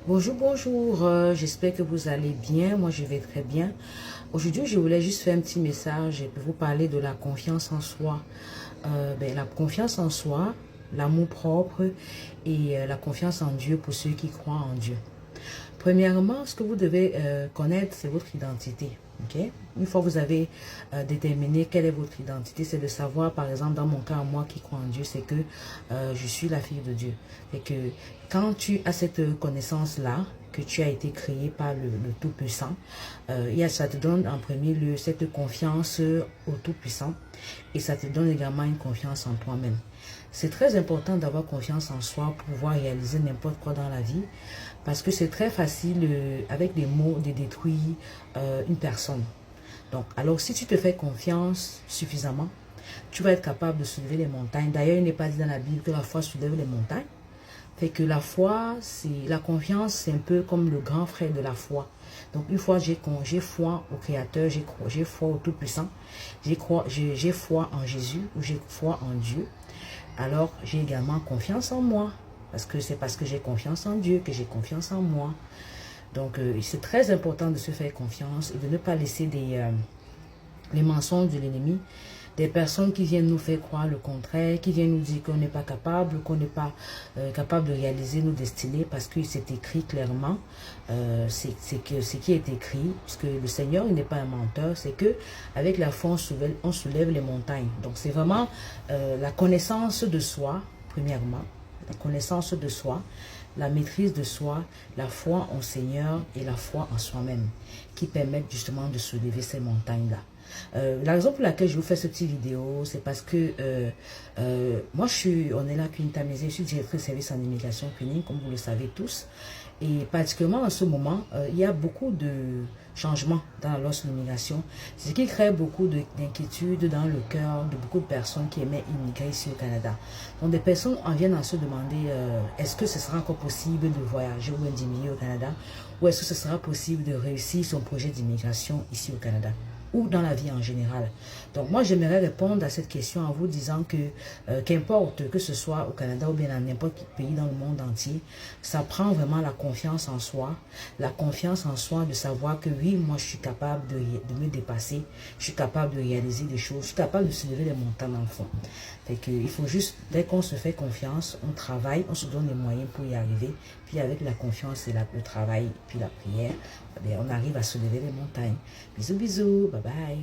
Bonjour, bonjour, j'espère que vous allez bien, moi je vais très bien. Aujourd'hui, je voulais juste faire un petit message et vous parler de la confiance en soi. La confiance en soi, l'amour propre et la confiance en Dieu pour ceux qui croient en Dieu. Premièrement, ce que vous devez connaître, c'est votre identité. Okay? Une fois que vous avez déterminé quelle est votre identité, c'est de savoir, par exemple, dans mon cas, moi qui crois en Dieu, c'est que je suis la fille de Dieu. Et que quand tu as cette connaissance-là, que tu as été créé par le Tout-Puissant, ça te donne en premier lieu cette confiance au Tout-Puissant et ça te donne également une confiance en toi-même. C'est très important d'avoir confiance en soi pour pouvoir réaliser n'importe quoi dans la vie parce que c'est très facile avec des mots de détruire une personne. Donc, alors si tu te fais confiance suffisamment, tu vas être capable de soulever les montagnes. D'ailleurs, il n'est pas dit dans la Bible que la foi soulève les montagnes. Fait que la foi, la confiance, c'est un peu comme le grand frère de la foi. Donc, une fois j'ai foi au Créateur, j'ai foi au Tout-Puissant, j'ai foi en Jésus ou j'ai foi en Dieu, alors j'ai également confiance en moi. Parce que c'est parce que j'ai confiance en Dieu que j'ai confiance en moi. Donc, c'est très important de se faire confiance et de ne pas laisser les mensonges de l'ennemi, des personnes qui viennent nous faire croire le contraire, qui viennent nous dire qu'on n'est pas capable, qu'on n'est pas capable de réaliser nos destinées parce que c'est écrit clairement, c'est que ce qui est écrit, puisque le Seigneur il n'est pas un menteur, c'est que avec la foi on soulève les montagnes. Donc c'est vraiment la connaissance de soi, premièrement, la connaissance de soi, la maîtrise de soi, la foi en Seigneur et la foi en soi-même qui permettent justement de soulever ces montagnes-là. La raison pour laquelle je vous fais cette petite vidéo, c'est parce que moi, on est là qu'une tamisée, je suis directrice de service en immigration clinique, comme vous le savez tous. Et particulièrement en ce moment, il y a beaucoup de changements dans la loi sur l'immigration, ce qui crée beaucoup d'inquiétudes dans le cœur de beaucoup de personnes qui aimaient immigrer ici au Canada. Donc des personnes en viennent à se demander est-ce que ce sera encore possible de voyager ou d'immigrer au Canada, ou est-ce que ce sera possible de réussir son projet d'immigration ici au Canada ou dans la vie en général. Donc moi j'aimerais répondre à cette question en vous disant que qu'importe que ce soit au Canada ou bien dans n'importe quel pays dans le monde entier, ça prend vraiment la confiance en soi, la confiance en soi de savoir que oui, moi je suis capable de me dépasser, je suis capable de réaliser des choses, je suis capable de soulever les montagnes dans le fond. Fait que, il faut juste, dès qu'on se fait confiance, on travaille, on se donne les moyens pour y arriver, puis avec la confiance et le travail, puis la prière, on arrive à soulever les montagnes. Bisous, bisous, bye bye.